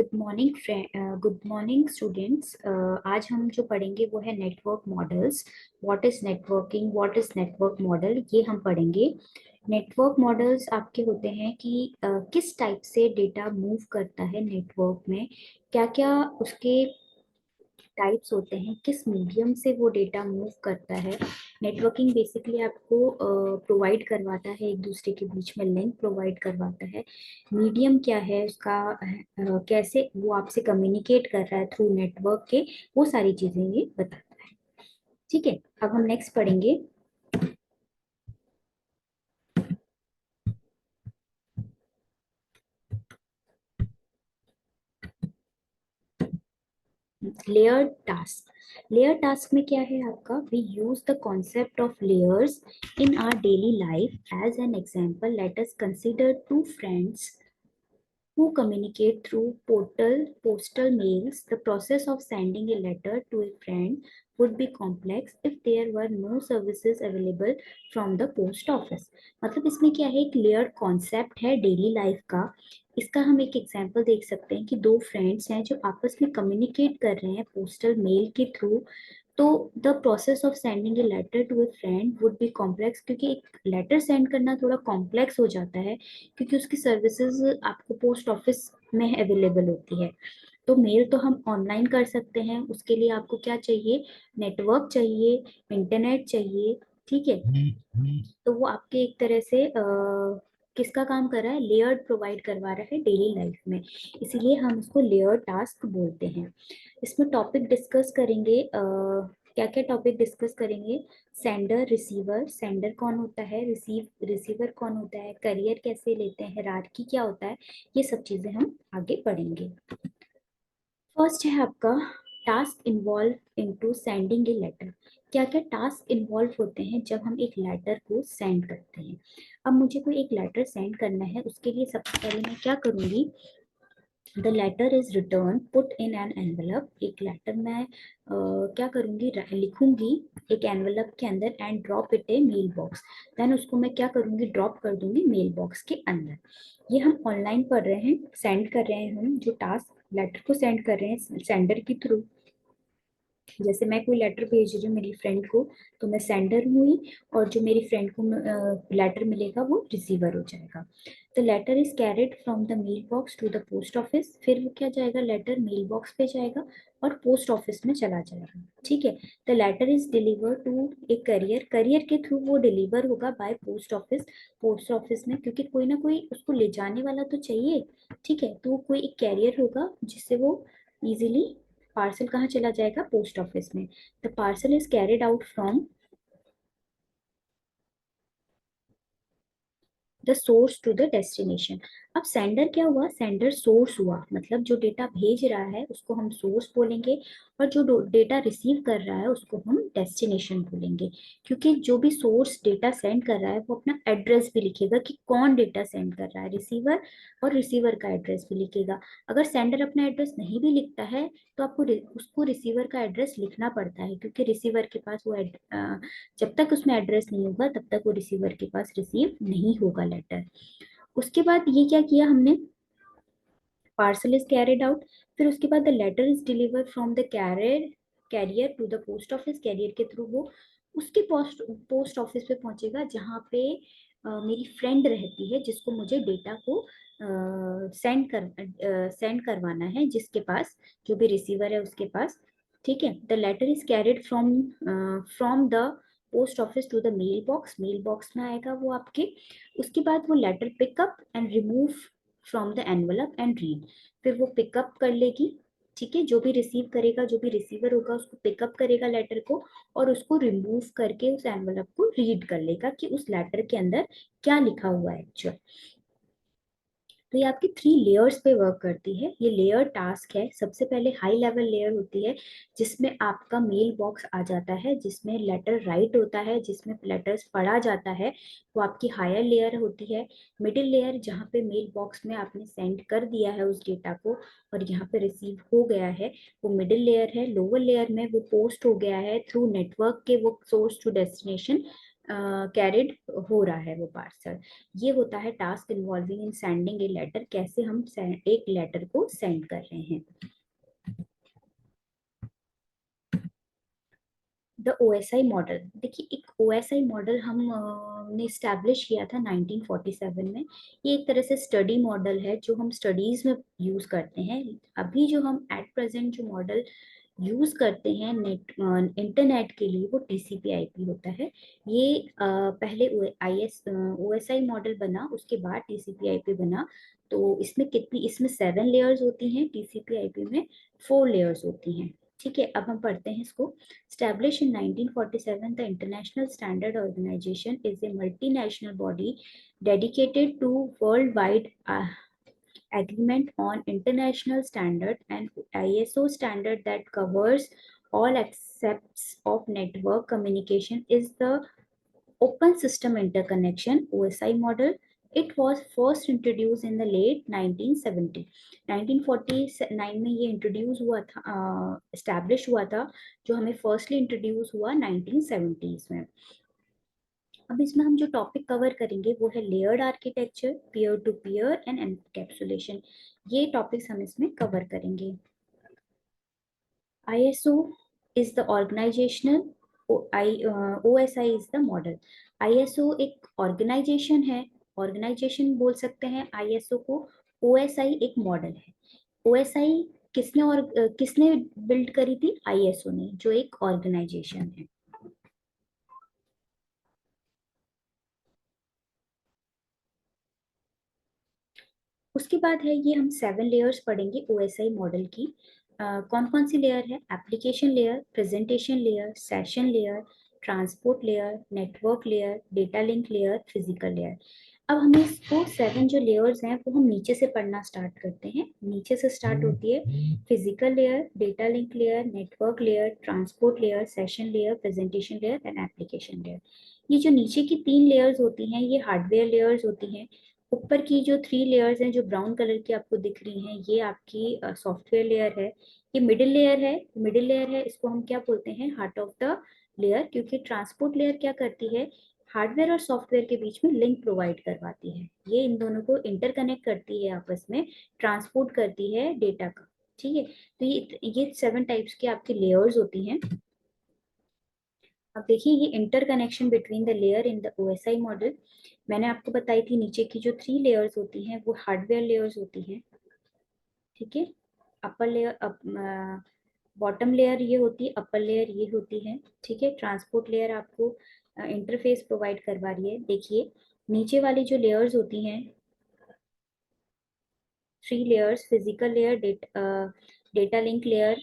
Good morning students. आज हम जो पढ़ेंगे वो है network models. What is networking, what is network model, ये हम पढ़ेंगे। नेटवर्क मॉडल्स आपके होते हैं कि किस टाइप से डेटा मूव करता है नेटवर्क में, क्या क्या उसके टाइप्स होते हैं, किस मीडियम से वो डेटा मूव करता है। नेटवर्किंग बेसिकली आपको प्रोवाइड करवाता है, एक दूसरे के बीच में लिंक प्रोवाइड करवाता है। मीडियम क्या है उसका, कैसे वो आपसे कम्युनिकेट कर रहा है थ्रू नेटवर्क के, वो सारी चीजें ये बताता है। ठीक है, अब हम नेक्स्ट पढ़ेंगे। Layer task. लेयर टास्क में क्या है आपका, we use the concept of layers in our daily life. As an example, let us consider two friends who communicate through postal mails. The process of sending a letter to a friend would be complex if there were no services available from the post office. मतलब इसमें क्या है, एक layered concept है daily life का। इसका हम एक एग्जांपल देख सकते हैं कि दो फ्रेंड्स हैं जो आपस में कम्युनिकेट कर रहे हैं पोस्टल मेल के थ्रू। तो the process of sending a letter to a friend would be complex, क्योंकि एक लेटर सेंड करना थोड़ा कॉम्प्लेक्स हो जाता है, क्योंकि उसकी सर्विसेज आपको पोस्ट ऑफिस में अवेलेबल होती है। तो मेल तो हम ऑनलाइन कर सकते हैं, उसके लिए आपको क्या चाहिए, नेटवर्क चाहिए, इंटरनेट चाहिए। ठीक है, तो वो आपके एक तरह से किसका काम कर रहा है, लेयर्ड प्रोवाइड करवा रहा है डेली लाइफ में, इसीलिए हम उसको लेयर्ड टास्क बोलते हैं। इसमें टॉपिक डिस्कस करेंगे, क्या क्या टॉपिक डिस्कस करेंगे। सेंडर रिसीवर, सेंडर कौन होता है, रिसीवर कौन होता है, करियर कैसे लेते हैं, हायरार्की क्या होता है, ये सब चीजें हम आगे पढ़ेंगे। फर्स्ट है आपका task involve into sending a letter. क्या क्या टास्क इन्वॉल्व होते हैं जब हम एक लेटर को सेंड करते हैं। अब मुझे कोई एक लेटर सेंड करना है, उसके लिए सबसे पहले मैं क्या करूंगी, the letter is return put in an envelope. एक लेटर मैं क्या करूंगी, लिखूंगी एक एनवेलप के अंदर and drop it a mail box. Then उसको मैं क्या करूंगी, ड्रॉप कर दूंगी मेल बॉक्स के अंदर। ये हम ऑनलाइन पढ़ रहे हैं, सेंड कर रहे हैं, हम जो टास्क लेटर को सेंड कर रहे हैं सेंडर के थ्रू। जैसे मैं कोई लेटर भेज रही हूँ मेरी फ्रेंड को, तो मैं सेंडर हुई, और जो मेरी फ्रेंड को लेटर मिलेगा वो रिसीवर हो जाएगा। The letter is carried from the mail box to the post office. फिर वो क्या जाएगा, लेटर मेल बॉक्स पे जाएगा और पोस्ट ऑफिस में चला जाएगा। ठीक है, the letter is deliver to a carrier, carrier के थ्रू वो डिलीवर होगा by post office, post office में, क्योंकि कोई ना कोई उसको ले जाने वाला तो चाहिए। ठीक है, तो कोई एक कैरियर होगा जिससे वो इजीली, पार्सल कहाँ चला जाएगा, पोस्ट ऑफिस में। The parcel is carried out from the source to the destination. अब सेंडर क्या हुआ, सेंडर सोर्स हुआ, मतलब जो डेटा भेज रहा है उसको हम सोर्स बोलेंगे, और जो डेटा रिसीव कर रहा है उसको हम डेस्टिनेशन बोलेंगे। क्योंकि जो भी सोर्स डेटा सेंड कर रहा है वो अपना एड्रेस भी लिखेगा कि कौन डेटा सेंड कर रहा है, रिसीवर, और रिसीवर का एड्रेस भी लिखेगा। अगर सेंडर अपना एड्रेस नहीं भी लिखता है तो आपको उसको रिसीवर का एड्रेस लिखना पड़ता है, क्योंकि रिसीवर के पास वो जब तक उसमें एड्रेस नहीं होगा तब तक वो रिसीवर के पास रिसीव नहीं होगा लेटर। उसके बाद ये क्या किया हमने, पार्सल इज कैरिड आउट। फिर उसके बाद the letter is deliver from the carrier carrier to the post office, carrier के थ्रू वो उसके पोस्ट ऑफिस पे पहुंचेगा जहाँ पे मेरी फ्रेंड रहती है, जिसको मुझे डेटा को सेंड करवाना है, जिसके पास जो भी रिसीवर है उसके पास। ठीक है, the letter is carried from the post office to the mail box, mail box में आएगा वो आपके। उसके बाद वो letter pick up and remove from the envelope and read. फिर वो पिकअप कर लेगी, ठीक है, जो भी रिसीव करेगा, जो भी रिसीवर होगा उसको पिकअप करेगा लेटर को, और उसको रिमूव करके उस एनवलप को रीड कर लेगा कि उस लेटर के अंदर क्या लिखा हुआ है एक्चुअल। तो ये आपकी 3 लेयर्स पे वर्क करती है। ये लेयर टास्क है। सबसे पहले हाई लेवल लेयर होती है जिसमें आपका मेल बॉक्स आ जाता है, जिसमें लेटर राइट होता है, जिसमें लेटर्स पढ़ा जाता है, वो आपकी हायर लेयर होती है। मिडिल लेयर जहाँ पे मेल बॉक्स में आपने सेंड कर दिया है उस डेटा को और यहाँ पे रिसीव हो गया है, वो मिडिल लेयर है। लोअर लेयर में वो पोस्ट हो गया है थ्रू नेटवर्क के, वो सोर्स टू डेस्टिनेशन कैरिड हो रहा है वो पार्सल। ये होता है task involving in sending a letter, कैसे हम एक लेटर को सेंड कर रहे हैं। द ओएसआई मॉडल, देखिए एक ओएसआई मॉडल हम ने स्टैब्लिश किया था 1947 में। ये एक तरह से स्टडी मॉडल है जो हम स्टडीज में यूज करते हैं। अभी जो हम एट प्रेजेंट जो मॉडल यूज करते हैं नेट इंटरनेट के लिए, वो टीसीपी आईपी होता है। ये पहले ओएसआई मॉडल बना, उसके बाद टीसीपी आईपी बना। तो इसमें कितनी, इसमें 7 लेयर्स होती हैं, टीसीपी आईपी में 4 लेयर्स होती हैं। ठीक है, अब हम पढ़ते हैं इसको। Established in 1947, the International Standard Organization is a multinational body dedicated to worldwide agreement on international standard and ISO standard that covers all aspects of network communication is the Open System Interconnection OSI model. It was first introduced in the late 1970. 1949 में ये introduce हुआ था, establish हुआ था, जो हमें firstly introduce हुआ 1970s में। अब इसमें हम जो टॉपिक कवर करेंगे वो है layered architecture, peer to peer and encapsulation. ये टॉपिक्स हम इसमें कवर करेंगे। ISO is the organizational, OSI is the model। ISO एक ऑर्गेनाइजेशन है, ऑर्गेनाइजेशन बोल सकते हैं ISO को। OSI एक मॉडल है। OSI किसने और किसने बिल्ड करी थी? ISO ने, जो एक ऑर्गेनाइजेशन है। उसके बाद है ये, हम 7 लेयर्स पढ़ेंगे ओएसआई मॉडल की। कौन कौन सी लेयर है? Application layer, presentation layer, session layer, transport layer, network layer, data link layer, physical layer. अब हमें इसको 7 जो लेयर्स हैं वो हम नीचे से पढ़ना स्टार्ट करते हैं। नीचे से स्टार्ट होती है physical layer, data link layer, network layer, transport layer, session layer, presentation layer and application layer. ये जो नीचे की 3 लेयर्स होती हैं ये हार्डवेयर लेयर्स होती हैं। ऊपर की जो 3 लेयर्स हैं जो ब्राउन कलर की आपको दिख रही हैं, ये आपकी सॉफ्टवेयर लेयर है। ये मिडिल लेयर है, मिडिल लेयर है, इसको हम क्या बोलते हैं? Heart of the layer. क्योंकि ट्रांसपोर्ट लेयर क्या करती है? हार्डवेयर और सॉफ्टवेयर के बीच में लिंक प्रोवाइड करवाती है। ये इन दोनों को इंटरकनेक्ट करती है आपस में, ट्रांसपोर्ट करती है डेटा का। ठीक है, तो ये 7 टाइप्स की आपकी लेयर्स होती हैं। अब देखिए, ये interconnection between the layer in the OSI model मैंने आपको बताई थी। नीचे की जो 3 लेयर्स होती हैं वो हार्डवेयर लेयर्स होती हैं। ठीक है, अपर लेयर, बॉटम लेयर ये होती है, अपर लेयर ये होती है। ठीक है, ट्रांसपोर्ट लेयर आपको इंटरफेस प्रोवाइड करवा रही है। देखिए, नीचे वाली जो लेयर्स होती हैं, 3 layers, physical layer, data link layer,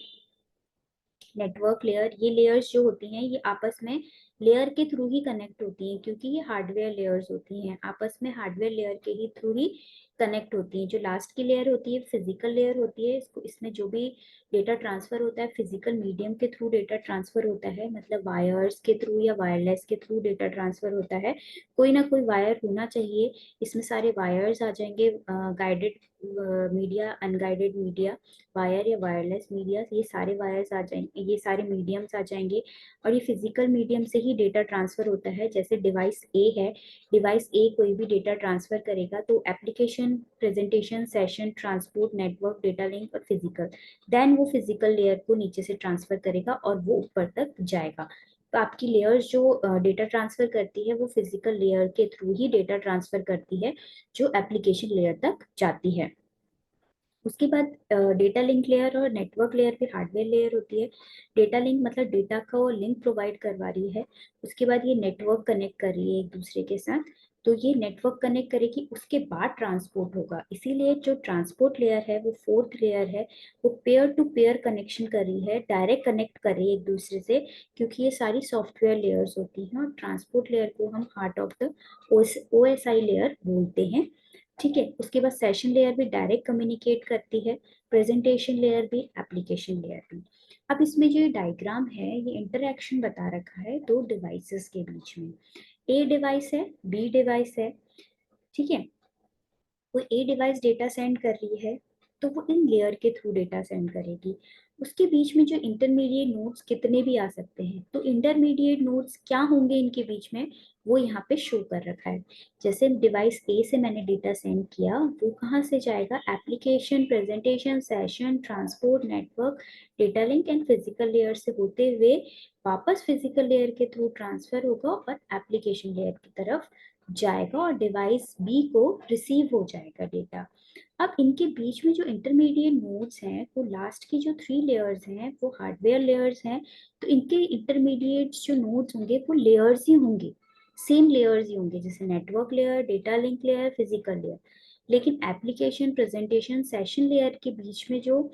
network layer, ये लेयर्स जो होती हैं ये आपस में लेयर के थ्रू ही कनेक्ट होती हैं, क्योंकि ये हार्डवेयर लेयर्स होती हैं। आपस में हार्डवेयर लेयर के ही थ्रू ही कनेक्ट होती हैं। जो लास्ट की लेयर होती है फिजिकल लेयर होती है। इसको, इसमें जो भी डेटा ट्रांसफर होता है फिजिकल मीडियम के थ्रू डेटा ट्रांसफर होता है, मतलब वायर्स के थ्रू या वायरलेस के थ्रू डेटा ट्रांसफर होता है। कोई ना कोई वायर होना चाहिए। इसमें सारे वायर्स आ जाएंगे, guided media, unguided media, wire या वायरलेस मीडिया, ये सारे वायर्स आ जाएंगे, ये सारे मीडियम्स आ जाएंगे। और ये फिजिकल मीडियम से ही डेटा ट्रांसफर होता है। जैसे डिवाइस ए है, डिवाइस ए कोई भी डेटा ट्रांसफर करेगा तो application, presentation, session, transport, network, data link और फिजिकल, देन वो फिजिकल लेयर को नीचे से ट्रांसफर करेगा और वो ऊपर तक जाएगा। तो आपकी लेयर्स जो डेटा ट्रांसफर करती है वो फिजिकल लेयर के थ्रू ही डेटा ट्रांसफर करती है, जो एप्लीकेशन लेयर तक जाती है। उसके बाद डेटा लिंक लेयर और नेटवर्क लेयर भी हार्डवेयर लेयर होती है। डेटा लिंक मतलब डेटा का लिंक प्रोवाइड करवा रही है। उसके बाद ये नेटवर्क कनेक्ट कर रही है एक दूसरे के साथ। तो ये नेटवर्क कनेक्ट करेगी, उसके बाद ट्रांसपोर्ट होगा। इसीलिए जो ट्रांसपोर्ट लेयर है वो 4th लेयर है। वो पेयर टू पेयर कनेक्शन कर रही है, डायरेक्ट कनेक्ट कर रही है एक दूसरे से, क्योंकि ये सारी सॉफ्टवेयर लेयर्स होती हैं। और ट्रांसपोर्ट लेयर को हम heart of the OSI layer बोलते हैं। ठीक है, उसके बाद सेशन लेयर भी डायरेक्ट कम्युनिकेट करती है, प्रेजेंटेशन लेयर भी, एप्लीकेशन लेयर भी। अब इसमें जो डायग्राम है ये इंटरेक्शन बता रखा है दो डिवाइसेस के बीच में। ए डिवाइस है, बी डिवाइस है। ठीक है, वो ए डिवाइस डेटा सेंड कर रही है, तो वो इन लेयर के थ्रू डेटा सेंड करेगी। उसके बीच में जो इंटरमीडिएट नोड्स कितने भी आ सकते हैं, तो इंटरमीडिएट नोड्स क्या होंगे इनके बीच में, वो यहाँ पे शो कर रखा है। जैसे डिवाइस ए से मैंने डेटा सेंड किया, वो कहाँ से जाएगा, application, presentation, session, transport, network, data link and physical layer से होते हुए वापस फिजिकल लेयर के थ्रू ट्रांसफर होगा और एप्लीकेशन लेयर की तरफ जाएगा और डिवाइस बी को रिसीव हो जाएगा डेटा। अब इनके बीच में जो इंटरमीडिएट नोड्स हैं, वो लास्ट की जो 3 लेयर्स हैं वो हार्डवेयर लेयर्स हैं। तो इनके इंटरमीडिएट जो नोड्स होंगे वो लेयर्स ही होंगे, सेम लेयर्स ही होंगे, जैसे network layer, data link layer, physical layer. लेकिन एप्लीकेशन, प्रेजेंटेशन, सेशन लेयर के बीच में जो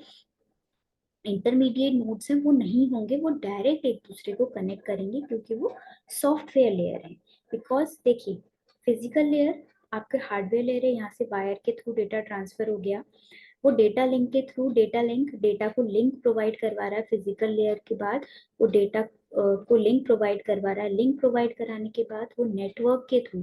इंटरमीडिएट नोड्स हैं वो नहीं होंगे, वो डायरेक्ट एक दूसरे को कनेक्ट करेंगे क्योंकि वो सॉफ्टवेयर लेयर है। बिकॉज देखिए, फिजिकल लेयर आपके हार्डवेयर लेयर है, यहाँ से वायर के थ्रू डेटा ट्रांसफर हो गया, वो डेटा लिंक के थ्रू डेटा लिंक डेटा को लिंक प्रोवाइड करवा रहा है, फिजिकल लेयर के बाद वो डेटा को लिंक प्रोवाइड करवा रहा है, लिंक प्रोवाइड कराने के बाद वो नेटवर्क के थ्रू,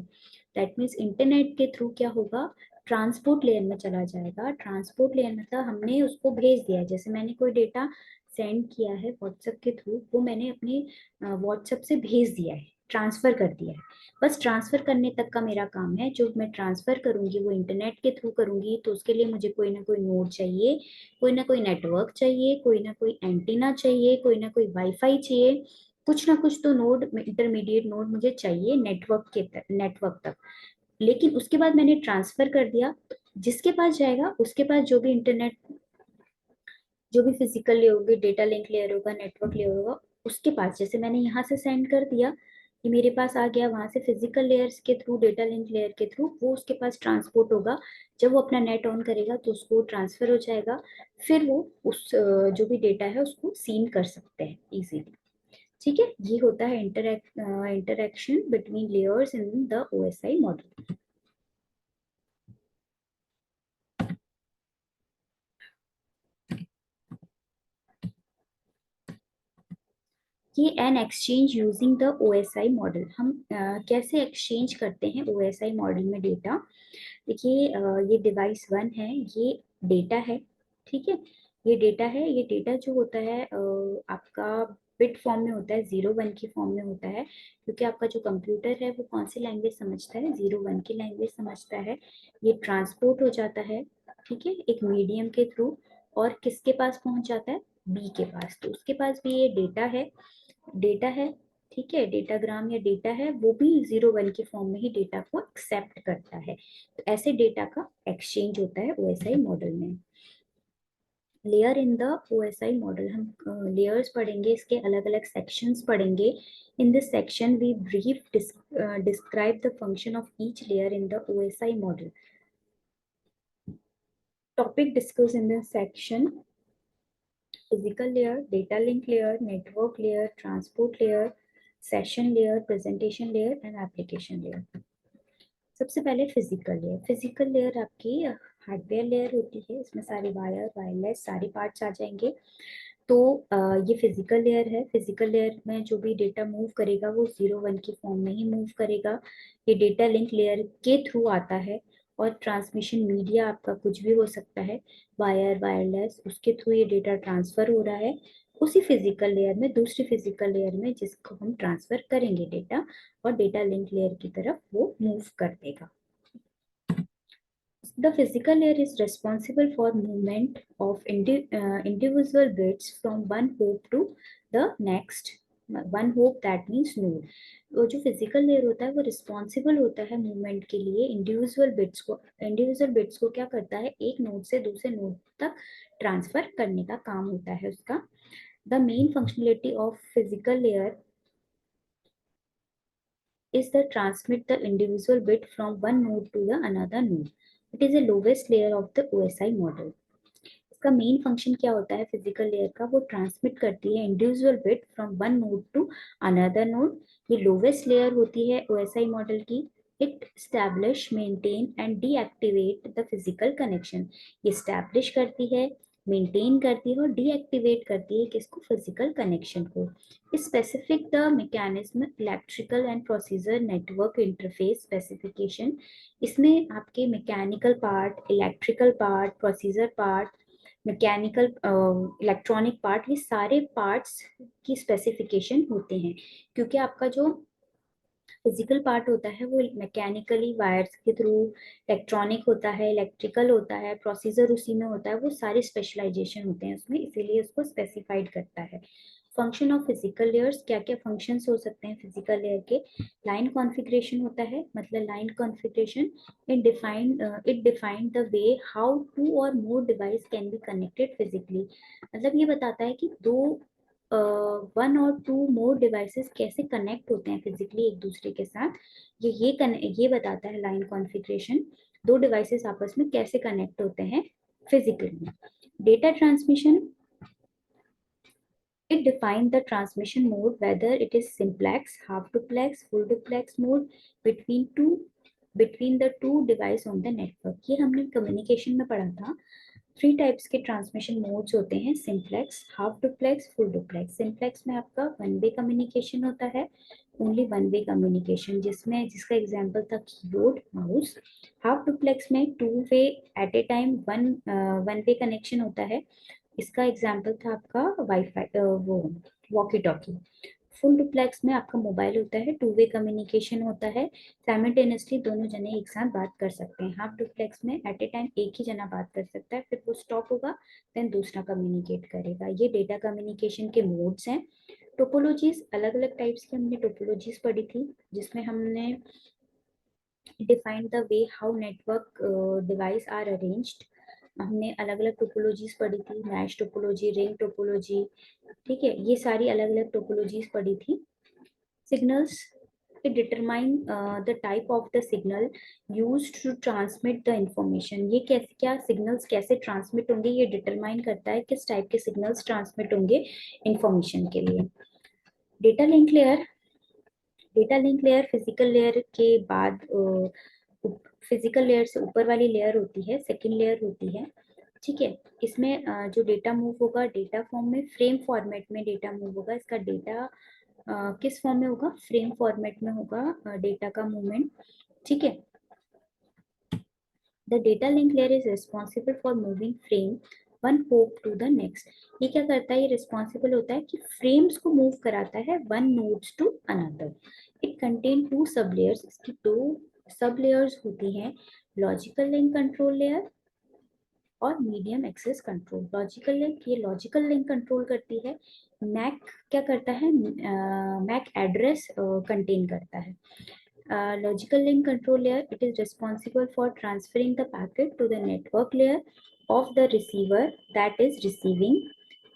दैट मीन्स इंटरनेट के थ्रू क्या होगा, ट्रांसपोर्ट लेयर में चला जाएगा। ट्रांसपोर्ट लेयर मतलब हमने उसको भेज दिया, जैसे मैंने कोई डेटा सेंड किया है व्हाट्सएप के थ्रू, वो मैंने अपने व्हाट्सएप से भेज दिया है, ट्रांसफर कर दिया है। बस ट्रांसफर करने तक का मेरा काम है। जो मैं ट्रांसफर करूंगी वो इंटरनेट के थ्रू करूंगी, तो उसके लिए मुझे कोई ना कोई नोड चाहिए, कोई ना कोई नेटवर्क चाहिए, कोई ना कोई एंटीना चाहिए, कोई ना कोई वाईफाई चाहिए, कुछ ना कुछ तो नोड, इंटरमीडिएट नोड मुझे चाहिए नेटवर्क तक। लेकिन उसके बाद मैंने ट्रांसफर कर दिया, जिसके पास जाएगा उसके पास जो भी इंटरनेट, जो भी फिजिकल लेयर होगी, डेटा लिंक लेयर होगा, नेटवर्क लेयर होगा, उसके पास, जैसे मैंने यहाँ से सेंड कर दिया, ये मेरे पास आ गया, वहां से फिजिकल लेयर्स के थ्रू, डेटा लिंक लेयर के थ्रू वो उसके पास ट्रांसपोर्ट होगा। जब वो अपना नेट ऑन करेगा तो उसको ट्रांसफर हो जाएगा, फिर वो उस जो भी डेटा है उसको सीन कर सकते हैं इजीली। ठीक है, ये होता है interaction between layers in the OSI model. ये an exchange using the OSI model, हम कैसे एक्सचेंज करते हैं ओएसआई मॉडल में डेटा। देखिए, ये डिवाइस वन है, ये डेटा है, ठीक है, ये डेटा है। ये डेटा जो होता है आपका बिट फॉर्म में होता है, 0 1 की फॉर्म में होता है, क्योंकि आपका जो कंप्यूटर है वो कौन सी लैंग्वेज समझता है, 0 1 की लैंग्वेज समझता है। ये ट्रांसपोर्ट हो जाता है, ठीक है, एक मीडियम के थ्रू, और किसके पास पहुंच जाता है, बी के पास। तो उसके पास भी ये डेटा है, डेटा है, ठीक है, डेटाग्राम या डेटा है, वो भी 0 1 की फॉर्म में ही डेटा को एक्सेप्ट करता है। तो ऐसे डेटा का एक्सचेंज होता है ओएसआई मॉडल में। Layer in the OSI model, हम लेयर्स पढ़ेंगे, इसके अलग अलग सेक्शंस पढ़ेंगे। In this section we brief describe the function of each layer in the OSI model. Topic discuss in this section: physical layer, data link layer, network layer, transport layer, session layer, presentation layer and application layer। सबसे पहले physical layer. Physical layer आपकी hardware layer होती है, इसमें सारे wire, wireless सारे parts आ जाएंगे। तो ये फिजिकल लेयर है। फिजिकल लेयर में जो भी डेटा मूव करेगा वो 0 1 की फॉर्म में ही मूव करेगा। ये डेटा लिंक लेयर के थ्रू आता है, और ट्रांसमिशन मीडिया आपका कुछ भी हो सकता है, वायर, वायरलेस, उसके थ्रू ये डेटा ट्रांसफर हो रहा है उसी फिजिकल लेयर में, दूसरी फिजिकल लेयर में, जिसको हम ट्रांसफर करेंगे डेटा, और डेटा लिंक लेयर की तरफ वो मूव कर देगा। The physical layer is responsible for movement of individual bits from one hop to the next. One hop, that means node. वो जो फिजिकल लेयर होता है वो रिस्पॉन्सिबल होता है मूवमेंट के लिए इंडिविजुअल बिट्स को। इंडिविजुअल बिट्स को क्या करता है, एक नोड से दूसरे नोड तक ट्रांसफर करने का काम होता है उसका। The main functionality of physical layer is the transmit the individual bit from one node to the another node. It is the lowest layer of the OSI model. इसका मेन फंक्शन क्या होता है फिजिकल लेयर का, वो transmit करती है individual bit from one node to another node. ये lowest layer होती है ओएसआई मॉडल की। It establish, maintain and deactivate the physical connection. ये स्टैब्लिश करती है, मेंटेन करती है और डीएक्टिवेट करती है किसको, फिजिकल कनेक्शन को। Specific the mechanism electrical and procedure network interface specification, इसमें आपके mechanical part, electrical part, procedure part, mechanical electronic part, ये सारे पार्ट्स की स्पेसिफिकेशन होते हैं। क्योंकि आपका जो फिजिकल पार्ट होता है वो मैकेनिकली वायर्स के थ्रू, इलेक्ट्रॉनिक होता है, इलेक्ट्रिकल होता है, प्रोसीजर उसी में होता है, वो सारे स्पेशलाइजेशन होते हैं उसमें, इसीलिए उसको स्पेसिफाइड करता है। फंक्शन ऑफ फिजिकल लेयर्स, क्या क्या फंक्शंस हो सकते हैं फिजिकल लेयर के। लाइन कॉन्फ़िगरेशन होता है, मतलब line configuration it define the way how two और more device can be connected physically, मतलब ये बताता है कि दो वन और टू मोर डिवाइसेस कैसे कनेक्ट होते हैं फिजिकली एक दूसरे के साथ। ये बताता है लाइन कॉन्फ़िगरेशन, दो डिवाइसेस आपस में कैसे कनेक्ट होते हैं physically. Data transmission, it defines the transmission mode, whether it is simplex, half duplex, full duplex mode between the two device on the network। ये हमने कम्युनिकेशन में पढ़ा था। थ्री टाइप्स के ट्रांसमिशन मोड्स होते हैं, simplex, half duplex, full duplex. Simplex में आपका वन वे कम्युनिकेशन होता है, ओनली वन वे कम्युनिकेशन, जिसका एग्जांपल था कीबोर्ड, माउस। हाफ डुप्लेक्स में two way at A time one way connection होता है, इसका एग्जाम्पल था आपका वाईफाई, वो वॉकी टॉकी। फुल डुप्लेक्स में आपका मोबाइल होता है, टू वे कम्युनिकेशन होता है, साइमल्टेनियसली दोनों जने एक साथ बात कर सकते हैं। हाफ डुप्लेक्स में एट ए टाइम एक ही जना बात कर सकता है, फिर वो स्टॉप होगा, देन दूसरा कम्युनिकेट करेगा। ये डेटा कम्युनिकेशन के मोड्स हैं। टोपोलॉजीज, अलग अलग टाइप्स की हमने टोपोलॉजीज पढ़ी थी, जिसमें हमने defined the way how network device are arranged. हमने अलग अलग टोपोलॉजीज पढ़ी थी, मैश टोपोलॉजी, रिंग टोपोलॉजी, ठीक है, ये सारी अलग अलग टोपोलॉजीज पढ़ी थी। Signals, it determine the type of the signal used to transmit the information। ये कैसे, क्या सिग्नल्स कैसे ट्रांसमिट होंगे, ये डिटरमाइन करता है किस टाइप के सिग्नल्स ट्रांसमिट होंगे इंफॉर्मेशन के लिए। Data link layer, data link layer physical layer के बाद, फिजिकल लेयर से ऊपर वाली लेयर होती है, सेकेंड लेयर होती है, ठीक है। इसमें जो डेटा मूव होगा, डेटा फॉर्म में, फ्रेम फॉर्मेट में डेटा मूव होगा। इसका डेटा किस फॉर्म में होगा, फ्रेम फॉर्मेट में होगा डेटा का मूवमेंट, ठीक है। The data link layer is responsible for moving frame one hop to the next. ये क्या करता है, ये रिस्पॉन्सिबल होता है कि फ्रेम्स को मूव कराता है one nodes to another. It contain two sub layers, इसकी दो सब लेयर्स होती हैं, लॉजिकल लिंक कंट्रोल लेयर और medium access control. Logical link, ये लॉजिकल लिंक कंट्रोल करती है। मैक क्या करता है, मैक एड्रेस कंटेन करता है। Logical link control layer, it is responsible for transferring the packet to the network layer of the receiver that is receiving.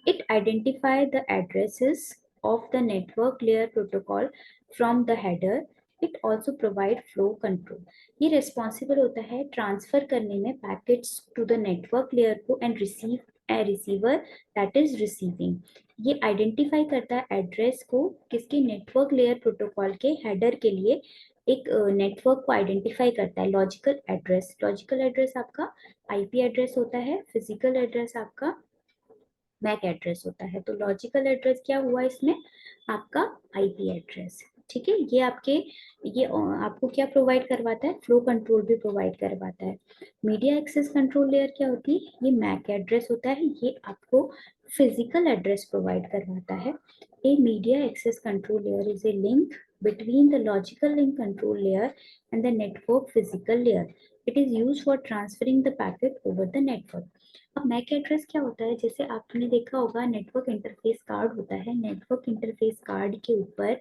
It identifies the addresses of the network layer protocol from the header. It also provide flow control। ये responsible होता है transfer करने में packets to the network layer को and receiver that is receiving. ये identify करता है address को किसके, नेटवर्क लेयर प्रोटोकॉल के हेडर के लिए, एक नेटवर्क को आइडेंटिफाई करता है। लॉजिकल एड्रेस, लॉजिकल एड्रेस आपका आईपी एड्रेस होता है, फिजिकल एड्रेस आपका मैक एड्रेस होता है। तो लॉजिकल एड्रेस क्या हुआ इसमें, आपका आईपी एड्रेस, ठीक है। ये आपको क्या प्रोवाइड करवाता है, फ्लो कंट्रोल भी प्रोवाइड करवाता है। मीडिया एक्सेस कंट्रोल लेयर क्या होती है, ये मैक एड्रेस होता है, ये आपको फिजिकल एड्रेस प्रोवाइड करवाता है। A media access control layer is a link between the logical link control layer and the network physical layer। It is used for transferring the packet over the network। अब Mac address क्या होता है, जैसे आपने देखा होगा network interface card होता है, नेटवर्क इंटरफेस कार्ड के ऊपर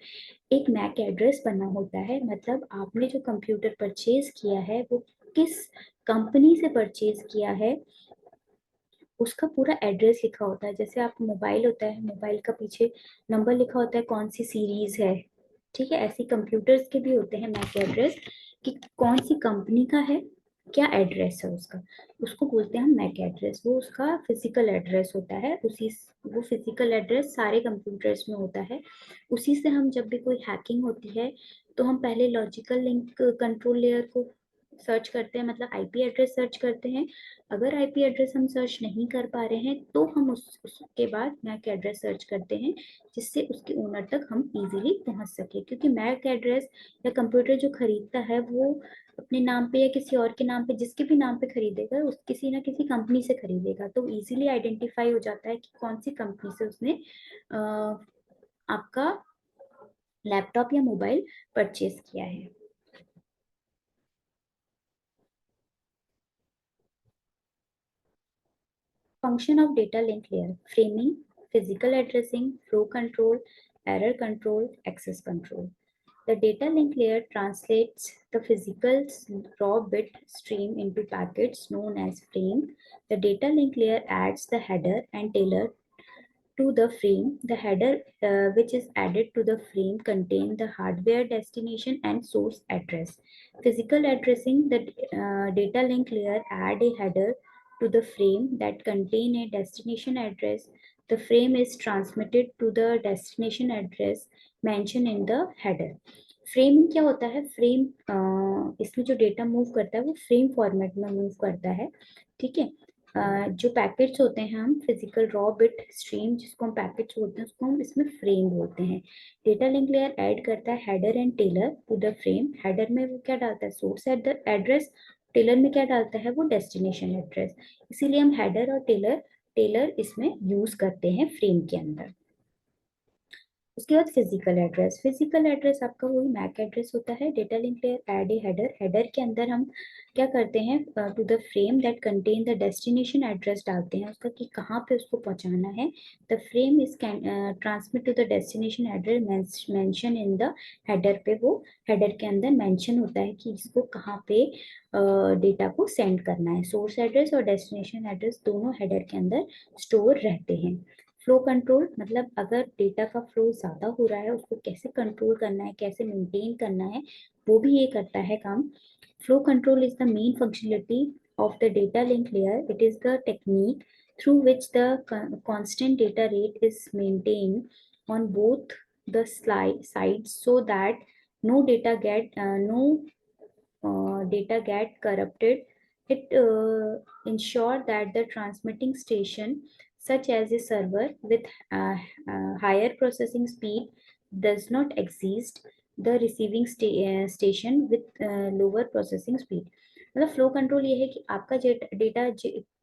एक मैक एड्रेस बना होता है, मतलब आपने जो कंप्यूटर परचेज किया है वो किस कंपनी से परचेज किया है उसका पूरा एड्रेस लिखा होता है। जैसे आप मोबाइल होता है, मोबाइल का पीछे नंबर लिखा होता है, कौन सी सीरीज है, ठीक है। ऐसे कंप्यूटर्स के भी होते हैं मैक एड्रेस कि कौन सी कंपनी का है, क्या एड्रेस है उसका, उसको बोलते हैं हम मैक एड्रेस। वो उसका फिजिकल एड्रेस होता है, वो फिजिकल एड्रेस सारे कंप्यूटर्स में होता है। उसी से हम जब भी कोई हैकिंग होती है तो हम पहले लॉजिकल लिंक कंट्रोल लेयर को सर्च करते हैं, मतलब आईपी एड्रेस सर्च करते हैं। अगर आईपी एड्रेस हम सर्च नहीं कर पा रहे हैं तो हम उसके बाद मैक एड्रेस सर्च करते हैं, जिससे उसके ओनर तक हम इजीली पहुंच सके, क्योंकि मैक एड्रेस या कंप्यूटर जो खरीदता है वो अपने नाम पे या किसी और के नाम पे, जिसके भी नाम पे खरीदेगा, उस किसी ना किसी कंपनी से खरीदेगा, तो इजीली आइडेंटिफाई हो जाता है कि कौन सी कंपनी से उसने अ, आपका लैपटॉप या मोबाइल परचेज किया है। Function of data link layer: framing, physical addressing, flow control, error control, access control. The data link layer translates the physical raw bit stream into packets known as frame. The data link layer adds the header and tailor to the frame. The header, which is added to the frame, contain the hardware destination and source address. Physical addressing: the data link layer add a header to the frame that contain a destination address. The frame is transmitted to the destination address mentioned in the header. Frame क्या होता है? Frame इसमें जो data move करता है वो frame format में move करता है, ठीक है। जो पैकेट्स होते हैं, हम फिजिकल रॉ बिट स्ट्रीम जिसको हम पैकेट्स बोलते हैं, उसको हम इसमें फ्रेम बोलते हैं। डेटा लिंक लेयर ऐड करता है header and trailer to the frame. Header में वो क्या डालता है? Source address. टेलर में क्या डालता है? वो डेस्टिनेशन एड्रेस। इसीलिए हम हेडर और टेलर टेलर इसमें यूज करते हैं फ्रेम के अंदर। उसके बाद फिजिकल एड्रेस। फिजिकल एड्रेस आपका वही मैक एड्रेस होता है। Data link layer add a header. Header के अंदर हम क्या करते हैं? To the frame that contain the destination address डालते हैं उसका, कि कहाँ पे उसको पहुंचाना है। The frame is transmit to the destination address mention in the header पे। वो हेडर के अंदर मेंशन होता है कि इसको कहाँ पे डेटा को सेंड करना है। सोर्स एड्रेस और डेस्टिनेशन एड्रेस दोनों हेडर के अंदर स्टोर रहते हैं। फ्लो कंट्रोल मतलब अगर डेटा का फ्लो ज्यादा हो रहा है उसको कैसे कंट्रोल करना है, कैसे मेंटेन करना है, वो भी ये करता है काम। Flow control is the main functionality of the data link layer. It is the technique through which the constant data rate is maintained on both the sides, so that no data get corrupted. It ensure that the transmitting station, such as a server with higher processing speed, does not exist the receiving station with lower processing speed. मतलब flow control ये है कि आपका data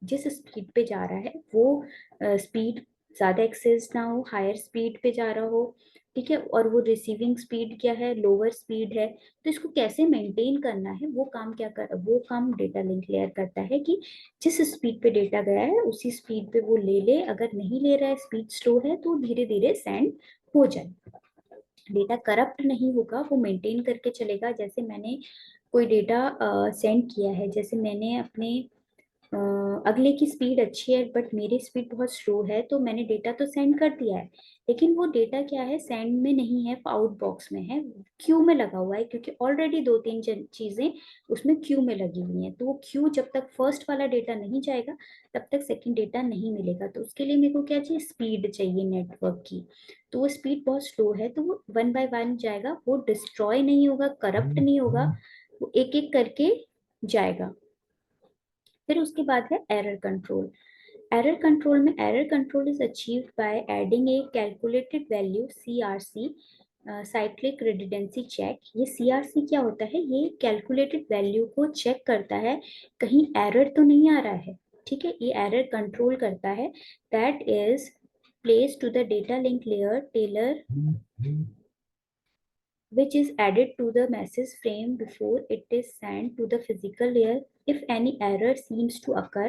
जिस speed पे जा रहा है वो स्पीड ज्यादा एक्सेस ना हो, हायर स्पीड पे जा रहा हो, ठीक है। और वो रिसीविंग स्पीड क्या है? लोअर स्पीड है। तो इसको कैसे मेंटेन करना है, वो काम डेटा लिंक लेयर करता है, कि जिस स्पीड पे डेटा गया है उसी स्पीड पे वो ले ले। अगर नहीं ले रहा है, स्पीड स्लो है, तो धीरे धीरे सेंड हो जाए। डेटा करप्ट नहीं होगा, वो मेंटेन करके चलेगा। जैसे मैंने कोई डेटा सेंड किया है, जैसे मैंने अपने अ, अगले की स्पीड अच्छी है बट मेरी स्पीड बहुत स्लो है, तो मैंने डेटा तो सेंड कर दिया है, लेकिन वो डेटा क्या है? सेंड में नहीं है, आउट बॉक्स में है, क्यू में लगा हुआ है, क्योंकि ऑलरेडी दो तीन चीजें उसमें क्यू में लगी हुई हैं। तो वो क्यू जब तक फर्स्ट वाला डेटा नहीं जाएगा तब तक सेकंड डेटा नहीं मिलेगा। तो उसके लिए मेरे को क्या चाहिए? स्पीड चाहिए नेटवर्क की। तो वो स्पीड बहुत स्लो है, तो वो वन बाय वन जाएगा, वो डिस्ट्रॉय नहीं होगा, करप्ट नहीं होगा, वो एक एक करके जाएगा। फिर उसके बाद है error control. Error control is achieved by adding a calculated value, CRC, cyclic redundancy check. ये सीआरसी क्या होता है? ये कैलकुलेटेड वैल्यू को चेक करता है कहीं एरर तो नहीं आ रहा है, ठीक है। ये एरर कंट्रोल करता है। That is place to the data link layer trailer, which is added to the message frame before it is sent to the physical layer. If any error seems to occur,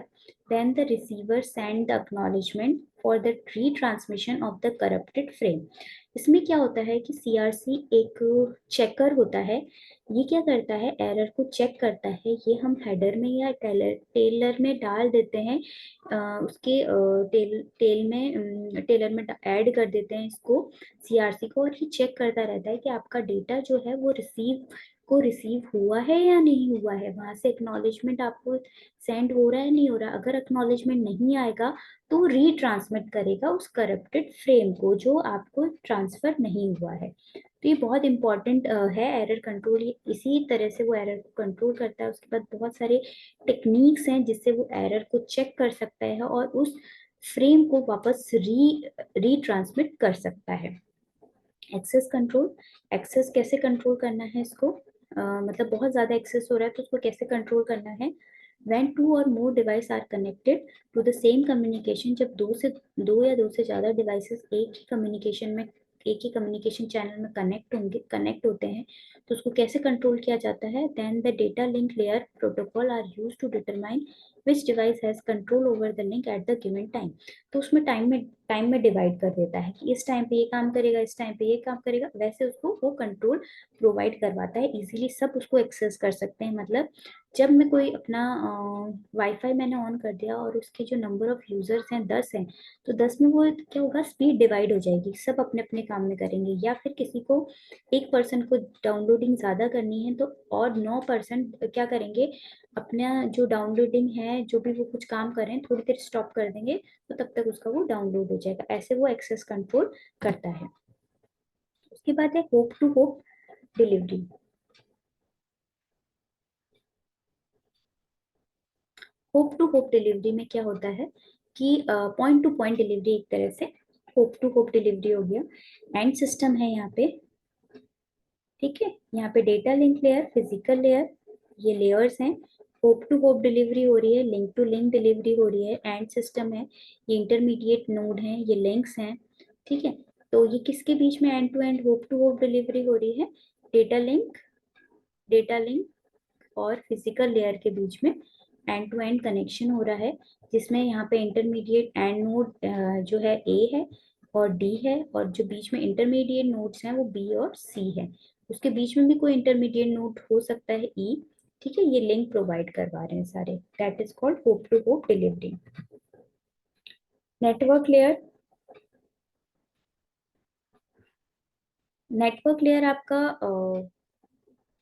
then the receiver send the acknowledgement for the retransmission of the corrupted frame. इसमें क्या होता है कि CRC एक checker होता है। ये क्या करता है? एरर को चेक करता है। ये हम हेडर में या टेलर में डाल देते हैं, उसके टेलर में ऐड कर देते हैं इसको, सीआरसी को, और ये चेक करता रहता है कि आपका डेटा जो है वो रिसीव को रिसीव हुआ है या नहीं हुआ है, वहां से एक्नॉलेजमेंट आपको सेंड हो रहा है नहीं हो रहा। अगर एक्नॉलेजमेंट नहीं आएगा तो रीट्रांसमिट करेगा उस करप्टेड फ्रेम को जो आपको ट्रांसफर नहीं हुआ है। तो ये बहुत इंपॉर्टेंट है एरर कंट्रोल। इसी तरह से वो एरर को कंट्रोल करता है। उसके बाद बहुत सारे टेक्निक्स हैं जिससे वो एरर को चेक कर सकता है और उस फ्रेम को वापस रीट्रांसमिट कर सकता है। एक्सेस कंट्रोल, एक्सेस कैसे कंट्रोल करना है इसको, मतलब बहुत ज्यादा एक्सेस हो रहा है तो उसको कैसे कंट्रोल करना है। when two or more device are connected to the same communication, जब दो या दो से ज्यादा डिवाइसेस एक ही कम्युनिकेशन चैनल में कनेक्ट होते हैं तो उसको कैसे कंट्रोल किया जाता है। Then the data link layer protocol are use to determine which device has control over the link at the given time. तो उसमें टाइम में डिवाइड कर देता है कि इस टाइम पे ये काम करेगा, इस टाइम पे ये काम करेगा, वैसे उसको वो कंट्रोल प्रोवाइड करवाता है। इजीली सब उसको एक्सेस कर सकते हैं। मतलब जब मैं कोई अपना वाईफाई मैंने ऑन कर दिया और उसके जो नंबर ऑफ यूजर्स हैं 10 हैं, तो 10 में वो क्या होगा, स्पीड डिवाइड हो जाएगी, सब अपने अपने काम में करेंगे। या फिर किसी को एक पर्सन को डाउनलोडिंग ज्यादा करनी है तो और 9% क्या करेंगे, अपना जो डाउनलोडिंग है जो भी वो कुछ काम कर रहे हैं थोड़ी देर स्टॉप कर देंगे तो तब तक उसका वो डाउनलोड हो जाएगा। ऐसे वो एक्सेस कंट्रोल करता है। उसके बाद है hop to hop delivery. Hop to hop delivery में क्या होता है कि पॉइंट टू पॉइंट डिलीवरी एक तरह से होप टू होप डिलीवरी हो गया। एंड सिस्टम है यहाँ पे, ठीक है। यहाँ पे data link layer, physical layer, ये लेयर्स हैं। होप टू होप डिलीवरी हो रही है, लिंक टू लिंक डिलीवरी हो रही है, एंड सिस्टम है, ये इंटरमीडिएट नोड है, ये लिंक्स हैं, ठीक है। तो ये किसके बीच में end to end hop to hop delivery हो रही है, डेटा लिंक और फिजिकल लेयर के बीच में एंड टू एंड कनेक्शन हो रहा है। जिसमें यहाँ पे इंटरमीडिएट एंड नोड जो है ए है और डी है, और जो बीच में इंटरमीडिएट नोड्स हैं वो बी और सी है। उसके बीच में भी कोई इंटरमीडिएट नोड हो सकता है ई, ठीक है। ये लिंक प्रोवाइड करवा रहे हैं सारे, that is called hop to hop delivery. Network layer, network layer आपका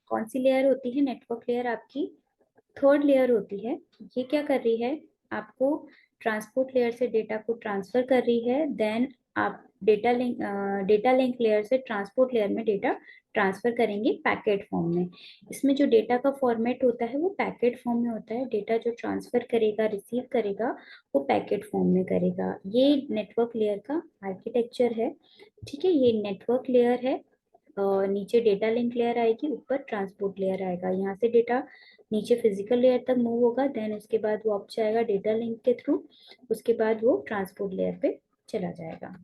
कौन सी लेयर होती है, नेटवर्क लेयर आपकी थर्ड लेयर होती है। ये क्या कर रही है, आपको ट्रांसपोर्ट लेयर से डेटा को ट्रांसफर कर रही है। देन आप डेटा लिंक लेयर से ट्रांसपोर्ट लेयर में डेटा ट्रांसफर करेंगे पैकेट फॉर्म में। इसमें जो डेटा का फॉर्मेट होता है वो पैकेट फॉर्म में होता है। डेटा जो ट्रांसफर करेगा, रिसीव करेगा, वो पैकेट फॉर्म में करेगा। ये नेटवर्क लेयर का आर्किटेक्चर है, ठीक है। ये नेटवर्क लेयर है, नीचे डेटा लिंक लेयर आएगी, ऊपर ट्रांसपोर्ट लेयर आएगा। यहाँ से डेटा नीचे फिजिकल लेयर तक मूव होगा, देन उसके बाद वो अप जाएगा डेटा लिंक के थ्रू, उसके बाद वो ट्रांसपोर्ट लेयर पे चला जाएगा।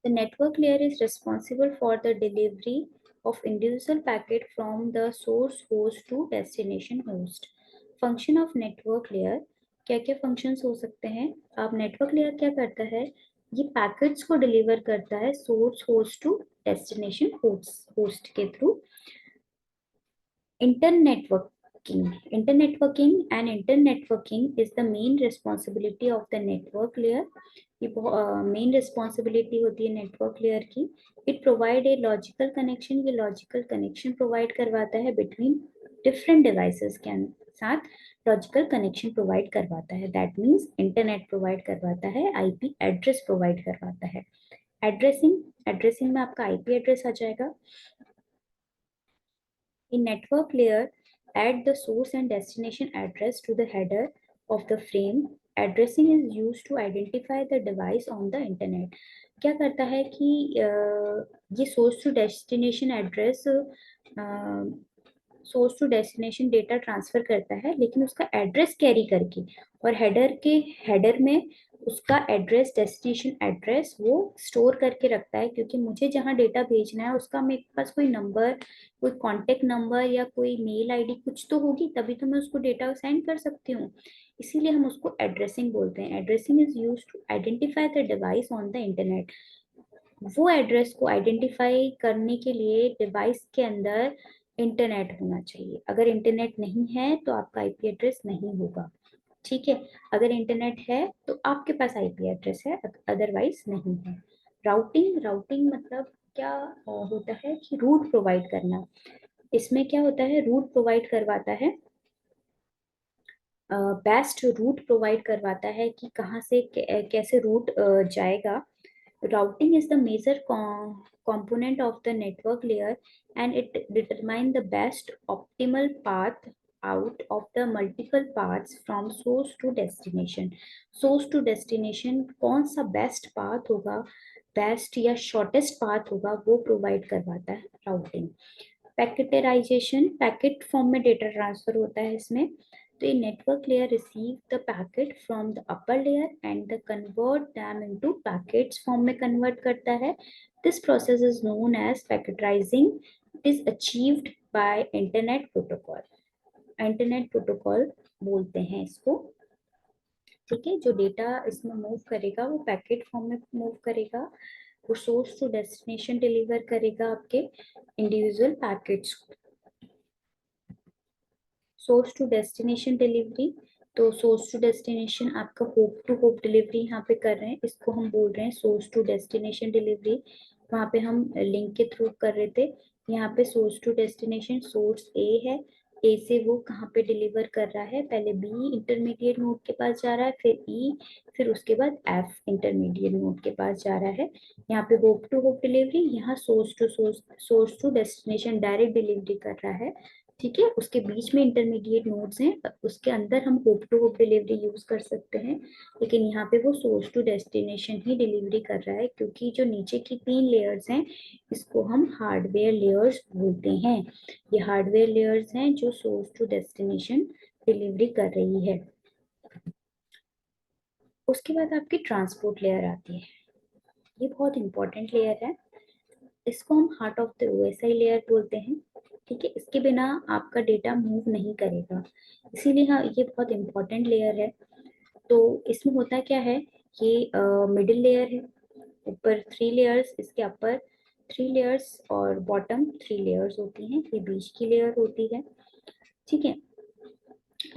The network layer is responsible for the delivery of individual packet from the source host to destination host. Function of network layer, क्या क्या functions हो सकते हैं। अब network layer क्या करता है, ये पैकेट्स को डिलीवर करता है source host to destination host के through. Internetworking and internetworking is the main responsibility of the network layer. ये मेन रिस्पॉन्सिबिलिटी होती है नेटवर्क लेयर की। It provide a logical connection, ये लॉजिकल कनेक्शन प्रोवाइड करवाता है बिटवीन डिफरेंट डिवाइसेस के साथ लॉजिकल कनेक्शन प्रोवाइड करवाता है। दैट मीन्स इंटरनेट प्रोवाइड करवाता है, आईपी एड्रेस प्रोवाइड करवाता है। एड्रेसिंग, एड्रेसिंग में आपका आईपी एड्रेस आ जाएगा। In network layer, add the source and destination address to the header of the frame. Addressing is used to identify the device on the internet. क्या करता है कि ये source to destination address, source to destination data transfer करता है लेकिन उसका address carry करके, और हेडर में उसका एड्रेस, डेस्टिनेशन एड्रेस वो स्टोर करके रखता है। क्योंकि मुझे जहाँ डेटा भेजना है उसका मेरे पास कोई नंबर, कोई कांटेक्ट नंबर या कोई मेल आईडी कुछ तो होगी, तभी तो मैं उसको डेटा सेंड कर सकती हूँ। इसीलिए हम उसको एड्रेसिंग बोलते हैं। Addressing is used to identify the device on the internet. वो एड्रेस को आइडेंटिफाई करने के लिए डिवाइस के अंदर इंटरनेट होना चाहिए। अगर इंटरनेट नहीं है तो आपका आईपी एड्रेस नहीं होगा, ठीक है। अगर इंटरनेट है तो आपके पास आईपी एड्रेस है, अदरवाइज नहीं है। राउटिंग, राउटिंग मतलब क्या होता है कि रूट प्रोवाइड करना। इसमें क्या होता है, रूट प्रोवाइड करवाता है, बेस्ट रूट प्रोवाइड करवाता है कि कहाँ से कैसे रूट जाएगा. routing is the major component of the network layer, and it determines the best optimal path out of the multiple paths from source to destination. source to destination कौन सा best path होगा, best या shortest path होगा, वो provide करवाता है routing. Packetization, packet form में data transfer होता है इसमें. तो ये network layer receive the packet from the upper layer and the convert them into packets form में कन्वर्ट करता है. This process is known as packetizing. It is achieved by internet protocol. Internet protocol बोलते हैं इसको. ठीक है, जो data इसमें मूव करेगा वो पैकेट फॉर्म में मूव करेगा, वो सोर्स टू डेस्टिनेशन डिलीवर करेगा आपके individual packets. Source to destination delivery, तो सोर्स टू डेस्टिनेशन आपका होप टू होप डिलीवरी यहाँ पे कर रहे हैं, इसको हम बोल रहे हैं सोर्स टू डेस्टिनेशन डिलीवरी. वहाँ पे हम लिंक के थ्रू कर रहे थे. यहाँ पे सोर्स टू डेस्टिनेशन, सोर्स ए है, ए से वो कहाँ पे डिलीवर कर रहा है, पहले बी इंटरमीडिएट नोड के पास जा रहा है, फिर ई, फिर उसके बाद एफ इंटरमीडिएट नोड के पास जा रहा है. यहाँ पे होप टू होप डिलीवरी, यहाँ source to destination direct delivery कर रहा है. ठीक है, उसके बीच में इंटरमीडिएट नोड्स हैं, उसके अंदर हम hop to hop delivery use कर सकते हैं, लेकिन यहाँ पे वो सोर्स टू डेस्टिनेशन ही डिलीवरी कर रहा है, क्योंकि जो नीचे की 3 लेयर्स हैं इसको हम हार्डवेयर लेयर्स बोलते हैं. ये हार्डवेयर लेयर्स हैं जो सोर्स टू डेस्टिनेशन डिलीवरी कर रही है. उसके बाद आपकी ट्रांसपोर्ट लेयर आती है. ये बहुत इंपॉर्टेंट लेयर है, इसको हम heart of the OSI layer बोलते हैं. ठीक है, इसके बिना आपका डेटा मूव नहीं करेगा, इसीलिए हाँ ये बहुत इंपॉर्टेंट लेयर है. तो इसमें होता क्या है, ये मिडिल लेयर है, ऊपर 3 लेयर्स, इसके अपर 3 लेयर्स और बॉटम 3 लेयर्स होती हैं, ये बीच की लेयर होती है. ठीक है,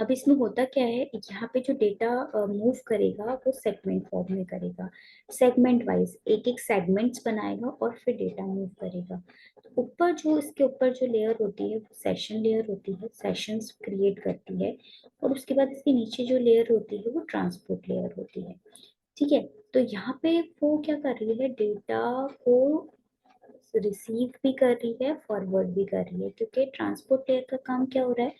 अब इसमें होता क्या है, यहाँ पे जो डेटा मूव करेगा वो सेगमेंट फॉर्म में करेगा, सेगमेंट वाइज एक एक सेगमेंट्स बनाएगा और फिर डेटा मूव करेगा. तो ऊपर जो इसके ऊपर जो लेयर होती है वो सेशन लेयर होती है, सेशंस क्रिएट करती है, और उसके बाद इसके नीचे जो लेयर होती है वो ट्रांसपोर्ट लेयर होती है. ठीक है, तो यहाँ पे वो क्या कर रही है, डेटा को रिसीव भी कर रही है, फॉरवर्ड भी कर रही है, क्योंकि ट्रांसपोर्ट लेयर का काम क्या हो रहा है,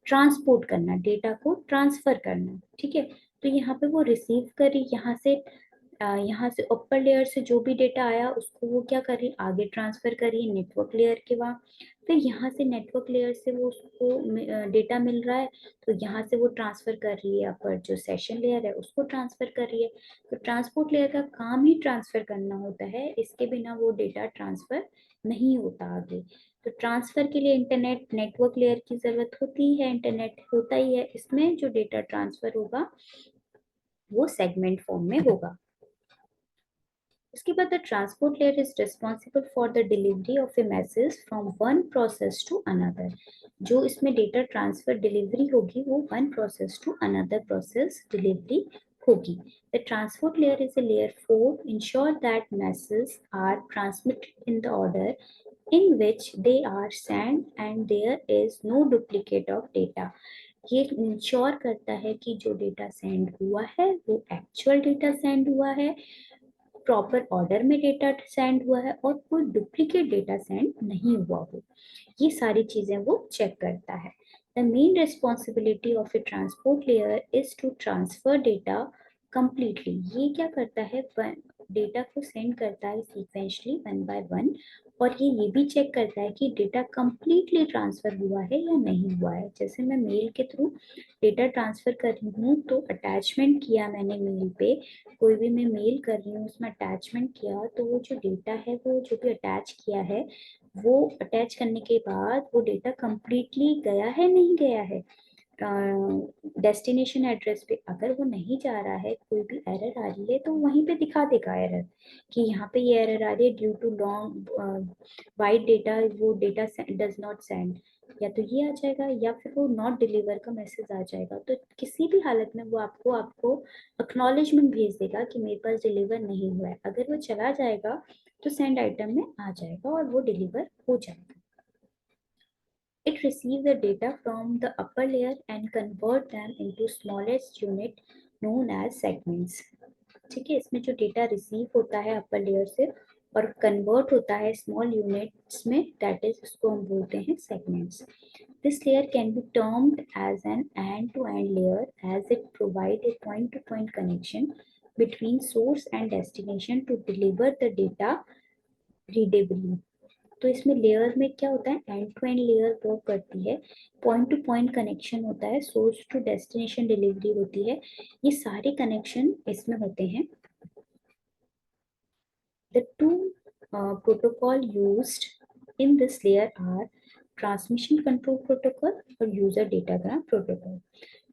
ट्रांसपोर्ट करना, डेटा को ट्रांसफर करना. ठीक है, तो यहाँ पे वो रिसीव करी, यहाँ से अपर लेयर से जो भी डेटा आया उसको वो क्या करी, आगे ट्रांसफर करी नेटवर्क लेयर के वहाँ. फिर यहाँ से नेटवर्क लेयर से वो उसको डेटा मिल रहा है, तो यहाँ से वो ट्रांसफर कर रही है, अपर जो सेशन लेयर है उसको ट्रांसफर कर रही है. तो ट्रांसपोर्ट लेयर का काम ही ट्रांसफर करना होता है, इसके बिना वो डेटा ट्रांसफर नहीं होता आगे. तो ट्रांसफर के लिए इंटरनेट नेटवर्क लेयर की जरूरत होती है, इंटरनेट होता ही है, इसमें जो डेटा ट्रांसफर होगा वो सेगमेंट फॉर्म में होगा. उसके बाद the transport layer is responsible for the delivery of a message from one process to another. जो इसमें डेटा ट्रांसफर डिलीवरी होगी वो one process to another process delivery होगी. The transport layer is a layer 4, ensure that message are transmitted in the order in which they are sent and there is no duplicate of data. ये ensure करता है कि जो data send हुआ है वो actual data send हुआ है, प्रॉपर ऑर्डर में डेटा सेंड हुआ है, और कोई डुप्लीकेट डेटा सेंड नहीं हुआ हो. ये सारी चीजें वो चेक करता है. The main responsibility of a transport layer is to transfer data completely. ये क्या करता है, डेटा को सेंड करता है सीक्वेंशली वन बाय वन, और ये भी चेक करता है कि डेटा कंप्लीटली ट्रांसफर हुआ है या नहीं हुआ है. जैसे मैं मेल के थ्रू डेटा ट्रांसफर कर रही हूँ, तो अटैचमेंट किया मैंने मेल पे, कोई भी मैं मेल कर रही हूँ उसमें अटैचमेंट किया, तो वो जो डेटा है वो जो भी अटैच किया है, वो अटैच करने के बाद वो डेटा कंप्लीटली गया है नहीं गया है डेस्टिनेशन एड्रेस पे. अगर वो नहीं जा रहा है, कोई भी एरर आ रही है, तो वहीं पे दिखा देगा एरर कि यहाँ पे ये एरर आ रही है due to long wide data, वो डेटा डज नॉट सेंड, या तो ये आ जाएगा या फिर वो नॉट डिलीवर का मैसेज आ जाएगा. तो किसी भी हालत में वो आपको आपको अक्नॉलेजमेंट भेज देगा कि मेरे पास डिलीवर नहीं हुआ है. अगर वो चला जाएगा तो सेंड आइटम में आ जाएगा और वो डिलीवर हो जाएगा. It receives the data from the upper layer and convert them into smallest unit known as segments. ठीक है, इसमें जो डेटा रिसीव होता है अपर लेयर से और कन्वर्ट होता है स्मॉल यूनिट्स में, दैट इज उसको हम बोलते हैं segments. This layer can be termed as an end-to-end layer as it provides a point-to-point connection between source and destination to deliver the data readably. तो इसमें लेयर में क्या होता है, end to end layer work करती है, point two point connection होता है, सोर्स टू डेस्टिनेशन डिलीवरी होती है, ये सारे कनेक्शन इसमें होते हैं. The two protocol used in this layer are transmission control protocol और user datagram protocol.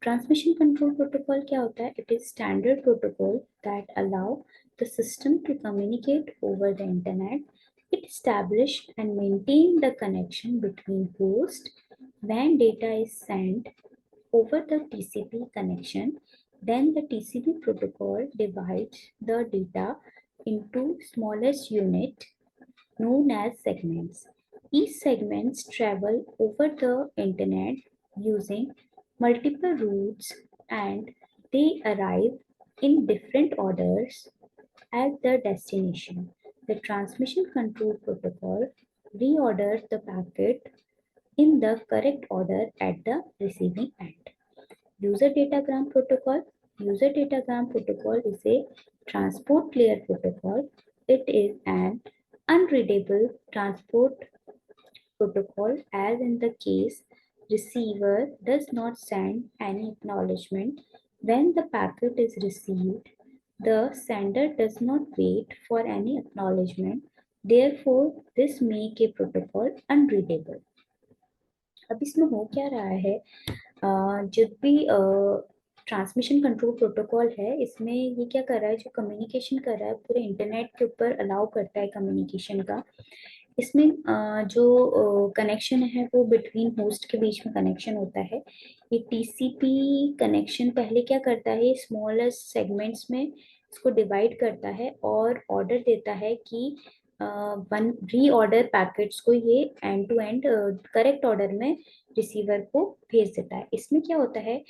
Transmission control protocol क्या होता है? It is standard protocol that allow the system to communicate over the internet. It establish and maintain the connection between host when data is sent over the TCP connection. Then the TCP protocol divides the data into smallest unit known as segments. Each segments travel over the internet using multiple routes and they arrive in different orders at the destination. The transmission control protocol reorders the packet in the correct order at the receiving end. User datagram protocol. User datagram protocol is a transport layer protocol. It is an unreadable transport protocol as in the case receiver does not send any acknowledgement when the packet is received. The sender does not wait for any acknowledgement. Therefore, this make a protocol unreadable. अब इसमें हो क्या रहा है, जब भी transmission control protocol है, इसमें ये क्या कर रहा है, जो कम्युनिकेशन कर रहा है पूरे इंटरनेट के ऊपर अलाउ करता है कम्युनिकेशन का. इसमें जो कनेक्शन है वो बिटवीन होस्ट के बीच में कनेक्शन होता है. ये टीसीपी कनेक्शन पहले क्या करता है, स्मॉलेस्ट सेगमेंट्स में इसको डिवाइड करता है और ऑर्डर देता है कि वन री ऑर्डर पैकेट्स को ये end to end correct order में रिसीवर को भेज देता है. इसमें क्या होता है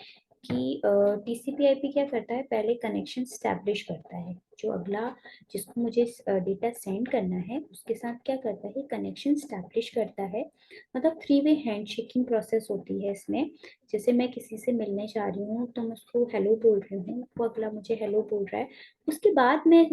कि टीसीपी/आईपी क्या करता है, पहले कनेक्शन स्टैब्लिश करता है, जो अगला जिसको मुझे डेटा सेंड करना है उसके साथ क्या करता है, कनेक्शन स्टैब्लिश करता है. मतलब 3 वे हैंड शेकिंग प्रोसेस होती है इसमें. जैसे मैं किसी से मिलने जा रही हूँ तो मैं उसको हेलो बोल रही हूँ, वो अगला मुझे हेलो बोल रहा है, उसके बाद मैं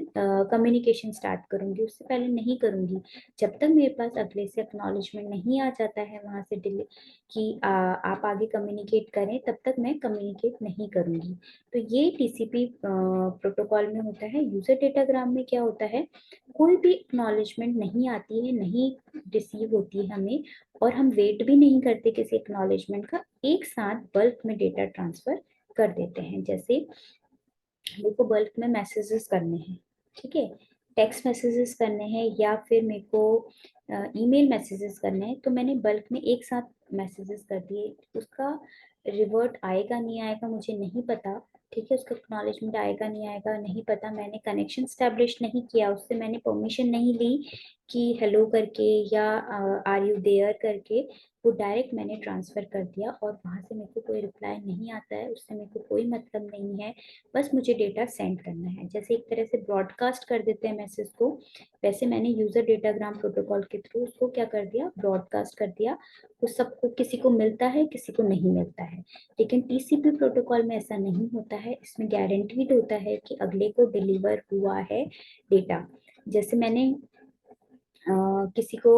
कम्युनिकेशन स्टार्ट करूंगी, उससे पहले नहीं करूंगी. जब तक मेरे पास अगले से एक्नॉलेजमेंट नहीं आ जाता है वहां से डिले कि आप आगे कम्युनिकेट करें, तब तक मैं कम्युनिकेट नहीं करूंगी. तो ये टीसीपी प्रोटोकॉल में होता है. यूजर डेटाग्राम में क्या होता है, कोई भी एक्नॉलेजमेंट नहीं आती है, नहीं रिसीव होती है हमें, और हम वेट भी नहीं करते किसी एक्नॉलेजमेंट का, एक साथ बल्क में डेटा ट्रांसफर कर देते हैं. जैसे मेरे को बल्क में मैसेजेस करने हैं, ठीक है, टेक्स्ट मैसेजेस करने हैं या फिर मेरे को ईमेल मैसेजेस करने हैं, तो मैंने बल्क में एक साथ मैसेजेस कर दिए. उसका रिवर्ट आएगा नहीं आएगा मुझे नहीं पता, ठीक है, उसका एक्नॉलेजमेंट आएगा नहीं आएगा नहीं पता, मैंने कनेक्शन स्टैब्लिश नहीं किया, उससे मैंने परमिशन नहीं ली कि हेलो करके या आर यू देयर करके, वो डायरेक्ट मैंने ट्रांसफर कर दिया और वहां से मेरे को कोई रिप्लाई नहीं आता है, उससे मेरे को कोई मतलब नहीं है, बस मुझे डेटा सेंड करना है. जैसे एक तरह से ब्रॉडकास्ट कर देते हैं मैसेज को, वैसे मैंने यूजर डेटाग्राम प्रोटोकॉल के थ्रू उसको क्या कर दिया, ब्रॉडकास्ट कर दिया. तो सबको, किसी को मिलता है किसी को नहीं मिलता है. लेकिन टीसीपी प्रोटोकॉल में ऐसा नहीं होता है, इसमें गारंटीड होता है कि अगले को डिलीवर हुआ है डेटा. जैसे मैंने किसी को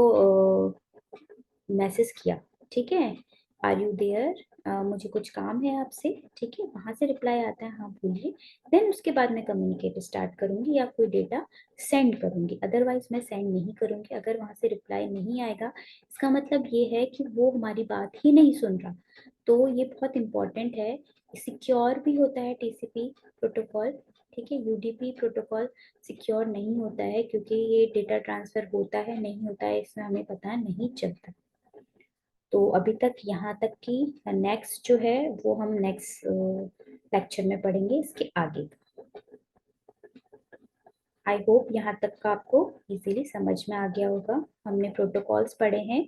मैसेज किया, ठीक है, आर यू देयर, मुझे कुछ काम है आपसे, ठीक है, वहां से रिप्लाई आता है हाँ बोलिए, देन उसके बाद मैं कम्युनिकेट स्टार्ट करूंगी या कोई डेटा सेंड करूंगी, अदरवाइज मैं सेंड नहीं करूंगी. अगर वहां से रिप्लाई नहीं आएगा, इसका मतलब ये है कि वो हमारी बात ही नहीं सुन रहा. तो ये बहुत इंपॉर्टेंट है. सिक्योर भी होता है टीसीपी प्रोटोकॉल, ठीक है. यूडीपी प्रोटोकॉल सिक्योर नहीं होता है क्योंकि ये डेटा ट्रांसफर होता है नहीं होता है इसमें हमें पता नहीं चलता. तो अभी तक यहाँ तक की, नेक्स्ट जो है वो हम नेक्स्ट लेक्चर में पढ़ेंगे इसके आगे. आई होप यहाँ तक का आपको इजीली समझ में आ गया होगा. हमने प्रोटोकॉल्स पढ़े हैं,